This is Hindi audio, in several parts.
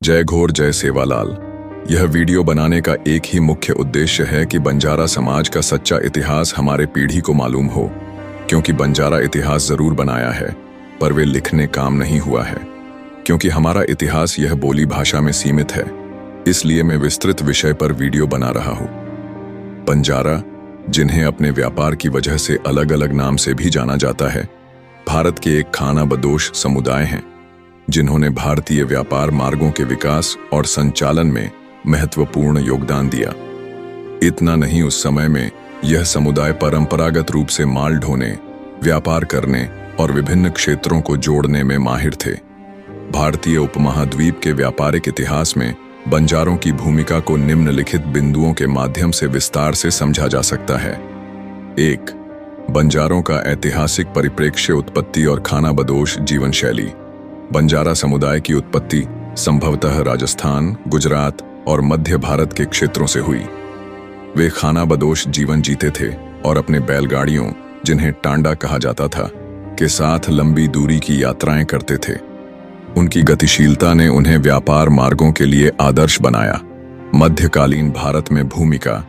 जय घोर जय सेवालाल। यह वीडियो बनाने का एक ही मुख्य उद्देश्य है कि बंजारा समाज का सच्चा इतिहास हमारे पीढ़ी को मालूम हो, क्योंकि बंजारा इतिहास जरूर बनाया है पर वे लिखने काम नहीं हुआ है। क्योंकि हमारा इतिहास यह बोली भाषा में सीमित है, इसलिए मैं विस्तृत विषय पर वीडियो बना रहा हूँ। बंजारा, जिन्हें अपने व्यापार की वजह से अलग अलग नाम से भी जाना जाता है, भारत के एक खानाबदोश समुदाय हैं जिन्होंने भारतीय व्यापार मार्गों के विकास और संचालन में महत्वपूर्ण योगदान दिया। इतना नहीं, उस समय में यह समुदाय परंपरागत रूप से माल ढोने, व्यापार करने और विभिन्न क्षेत्रों को जोड़ने में माहिर थे। भारतीय उपमहाद्वीप के व्यापारिक इतिहास में बंजारों की भूमिका को निम्नलिखित बिंदुओं के माध्यम से विस्तार से समझा जा सकता है। 1. बंजारों का ऐतिहासिक परिप्रेक्ष्य, उत्पत्ति और खानाबदोश जीवन शैली। बंजारा समुदाय की उत्पत्ति संभवतः राजस्थान, गुजरात और मध्य भारत के क्षेत्रों से हुई। वे खानाबदोश जीवन जीते थे और अपने बैलगाड़ियों, जिन्हें टांडा कहा जाता था, के साथ लंबी दूरी की यात्राएं करते थे। उनकी गतिशीलता ने उन्हें व्यापार मार्गों के लिए आदर्श बनाया। मध्यकालीन भारत में भूमिका।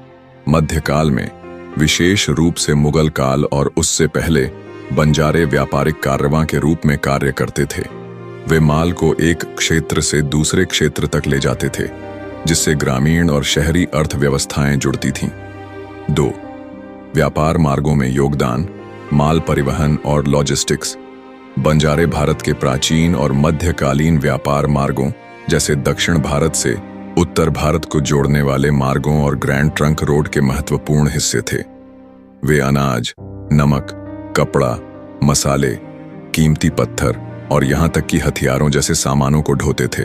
मध्यकाल में, विशेष रूप से मुगल काल और उससे पहले, बंजारे व्यापारिक कारवां के रूप में कार्य करते थे। वे माल को एक क्षेत्र से दूसरे क्षेत्र तक ले जाते थे, जिससे ग्रामीण और शहरी अर्थव्यवस्थाएं जुड़ती थीं। 2. व्यापार मार्गों में योगदान, माल परिवहन और लॉजिस्टिक्स। बंजारे भारत के प्राचीन और मध्यकालीन व्यापार मार्गों, जैसे दक्षिण भारत से उत्तर भारत को जोड़ने वाले मार्गों और ग्रैंड ट्रंक रोड के महत्वपूर्ण हिस्से थे। वे अनाज, नमक, कपड़ा, मसाले, कीमती पत्थर और यहां तक कि हथियारों जैसे सामानों को ढोते थे।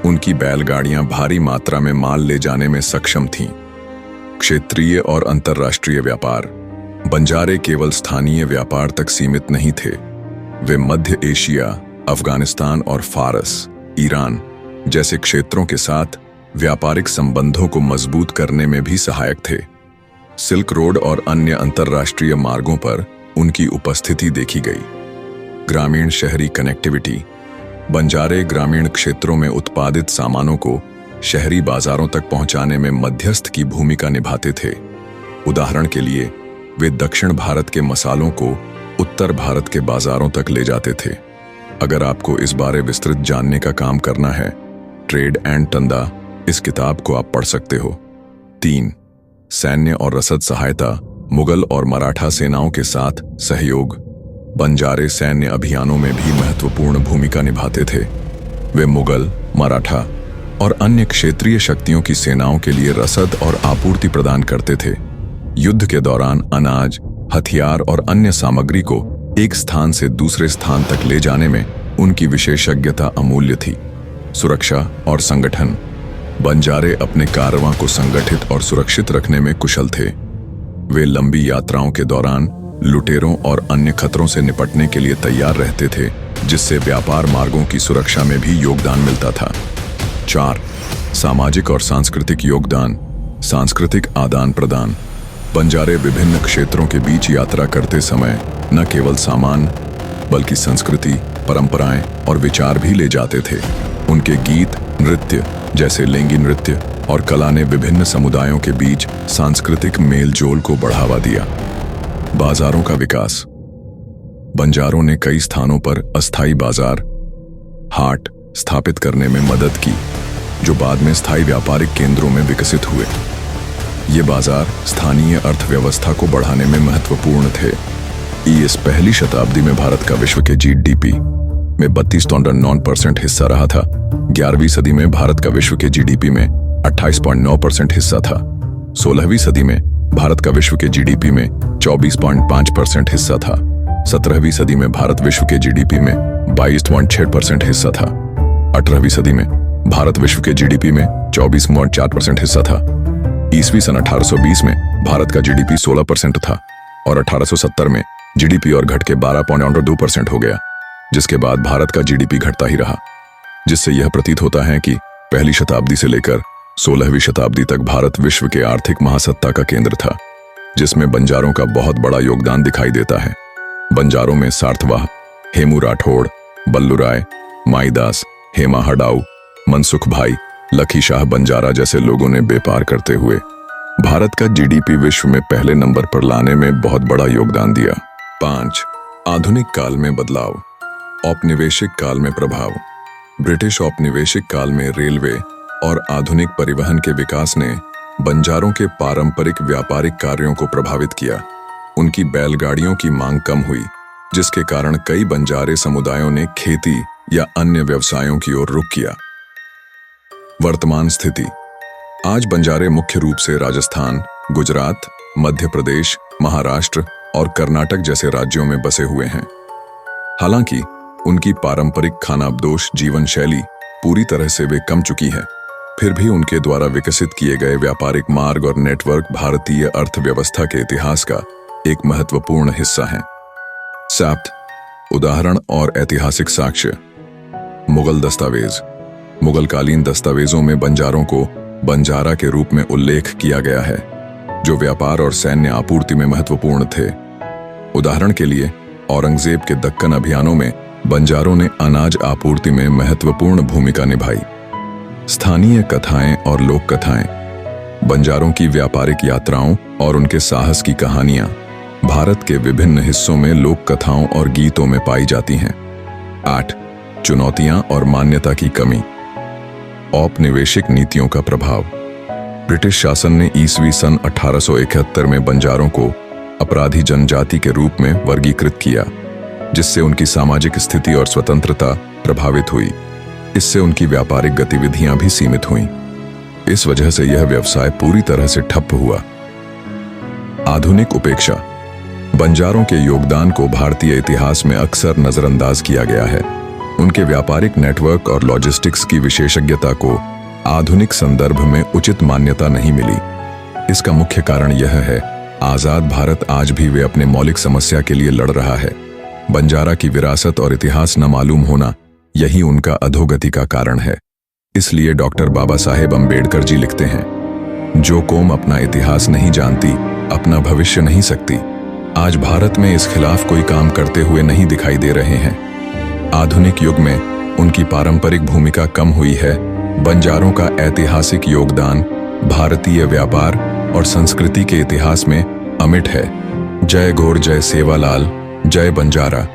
उनकी बैलगाड़ियां भारी मात्रा में माल ले जाने में सक्षम थीं। क्षेत्रीय और अंतर्राष्ट्रीय व्यापार। बंजारे केवल स्थानीय व्यापार तक सीमित नहीं थे। वे मध्य एशिया, अफगानिस्तान और फारस, ईरान जैसे क्षेत्रों के साथ व्यापारिक संबंधों को मजबूत करने में भी सहायक थे। सिल्क रोड और अन्य अंतर्राष्ट्रीय मार्गों पर उनकी उपस्थिति देखी गई। ग्रामीण शहरी कनेक्टिविटी। बंजारे ग्रामीण क्षेत्रों में उत्पादित सामानों को शहरी बाजारों तक पहुंचाने में मध्यस्थ की भूमिका निभाते थे। उदाहरण के लिए, वे दक्षिण भारत के मसालों को उत्तर भारत के बाजारों तक ले जाते थे। अगर आपको इस बारे विस्तृत जानने का काम करना है, ट्रेड एंड टंदा, इस किताब को आप पढ़ सकते हो। 3. सैन्य और रसद सहायता। मुगल और मराठा सेनाओं के साथ सहयोग। बंजारे सैन्य अभियानों में भी महत्वपूर्ण भूमिका निभाते थे। वे मुगल, मराठा और अन्य क्षेत्रीय शक्तियों की सेनाओं के लिए रसद और आपूर्ति प्रदान करते थे। युद्ध के दौरान अनाज, हथियार और अन्य सामग्री को एक स्थान से दूसरे स्थान तक ले जाने में उनकी विशेषज्ञता अमूल्य थी। सुरक्षा और संगठन। बंजारे अपने कारवां को संगठित और सुरक्षित रखने में कुशल थे। वे लंबी यात्राओं के दौरान लुटेरों और अन्य खतरों से निपटने के लिए तैयार रहते थे, जिससे व्यापार मार्गों की सुरक्षा में भी योगदान मिलता था। 4. सामाजिक और सांस्कृतिक योगदान। सांस्कृतिक आदान प्रदान। बंजारे विभिन्न क्षेत्रों के बीच यात्रा करते समय न केवल सामान, बल्कि संस्कृति, परंपराएं और विचार भी ले जाते थे। उनके गीत, नृत्य जैसे लेंगी नृत्य और कला ने विभिन्न समुदायों के बीच सांस्कृतिक मेलजोल को बढ़ावा दिया। बाजारों का विकास। बंजारों ने कई स्थानों पर अस्थायी बाजार, हाट स्थापित करने में मदद की, जो बाद में स्थायी व्यापारिक केंद्रों में विकसित हुए। ये बाजार स्थानीय अर्थव्यवस्था को बढ़ाने में महत्वपूर्ण थे। इस पहली शताब्दी में भारत का विश्व के जीडीपी में 32.9% हिस्सा रहा था। 11वीं सदी में भारत का विश्व के जीडीपी में 28.9% हिस्सा था। 16वीं सदी में भारत का विश्व के जीडीपी में 24.5% हिस्सा था। 17वीं सदी में भारत विश्व के जीडीपी में 22.6% हिस्सा था। 18वीं सदी में भारत विश्व के जीडीपी में 24.4% हिस्सा था। ईस्वी सन 1820 में भारत का जीडीपी 16% था और 1870 में जीडीपी और घट के 12.2% हो गया, जिसके बाद भारत का जीडीपी घटता ही रहा, जिससे यह प्रतीत होता है कि पहली शताब्दी से लेकर 16वीं शताब्दी तक भारत विश्व के आर्थिक महासत्ता का केंद्र था, जिसमें बंजारों का बहुत बड़ा योगदान दिखाई देता है। बंजारों में सार्थवाह, हेमू राठौड़, बल्लू राय, माईदास, हेमा हडाऊ, मनसुख भाई, लखी शाह बंजारा जैसे लोगों ने व्यापार करते हुए भारत का जीडीपी विश्व में पहले नंबर पर लाने में बहुत बड़ा योगदान दिया। 5. आधुनिक काल में बदलाव। औपनिवेशिक काल में प्रभाव। ब्रिटिश औपनिवेशिक काल में रेलवे और आधुनिक परिवहन के विकास ने बंजारों के पारंपरिक व्यापारिक कार्यों को प्रभावित किया। उनकी बैलगाड़ियों की मांग कम हुई, जिसके कारण कई बंजारे समुदायों ने खेती या अन्य व्यवसायों की ओर रुख किया। वर्तमान स्थिति। आज बंजारे मुख्य रूप से राजस्थान, गुजरात, मध्य प्रदेश, महाराष्ट्र और कर्नाटक जैसे राज्यों में बसे हुए हैं। हालांकि उनकी पारंपरिक खानाबदोश जीवन शैली पूरी तरह से वे कम चुकी है, फिर भी उनके द्वारा विकसित किए गए व्यापारिक मार्ग और नेटवर्क भारतीय अर्थव्यवस्था के इतिहास का एक महत्वपूर्ण हिस्सा हैं। 7. उदाहरण और ऐतिहासिक साक्ष्य। मुगल दस्तावेज। मुगलकालीन दस्तावेजों में बंजारों को बंजारा के रूप में उल्लेख किया गया है, जो व्यापार और सैन्य आपूर्ति में महत्वपूर्ण थे। उदाहरण के लिए, औरंगजेब के दक्कन अभियानों में बंजारों ने अनाज आपूर्ति में महत्वपूर्ण भूमिका निभाई। स्थानीय कथाएं और लोक कथाएं। बंजारों की व्यापारिक यात्राओं और उनके साहस की कहानियां भारत के विभिन्न हिस्सों में लोक कथाओं और गीतों में पाई जाती हैं। 8. चुनौतियां और मान्यता की कमी। औपनिवेशिक नीतियों का प्रभाव। ब्रिटिश शासन ने ईस्वी सन 1871 में बंजारों को अपराधी जनजाति के रूप में वर्गीकृत किया, जिससे उनकी सामाजिक स्थिति और स्वतंत्रता प्रभावित हुई। इससे उनकी व्यापारिक गतिविधियां भी सीमित हुईं। इस वजह से यह व्यवसाय पूरी तरह से ठप हुआ। आधुनिक उपेक्षा। बंजारों के योगदान को भारतीय इतिहास में अक्सर नजरअंदाज किया गया है। उनके व्यापारिक नेटवर्क और लॉजिस्टिक्स की विशेषज्ञता को आधुनिक संदर्भ में उचित मान्यता नहीं मिली। इसका मुख्य कारण यह है, आजाद भारत आज भी वे अपने मौलिक समस्या के लिए लड़ रहा है। बंजारा की विरासत और इतिहास न मालूम होना यही उनका अधोगति का कारण है। इसलिए डॉक्टर बाबा साहेब अम्बेडकर जी लिखते हैं, जो कौम अपना इतिहास नहीं जानती, अपना भविष्य नहीं सकती। आज भारत में इस खिलाफ कोई काम करते हुए नहीं दिखाई दे रहे हैं। आधुनिक युग में उनकी पारंपरिक भूमिका कम हुई है। बंजारों का ऐतिहासिक योगदान भारतीय व्यापार और संस्कृति के इतिहास में अमिट है। जय गौर, जय सेवालाल, जय बंजारा।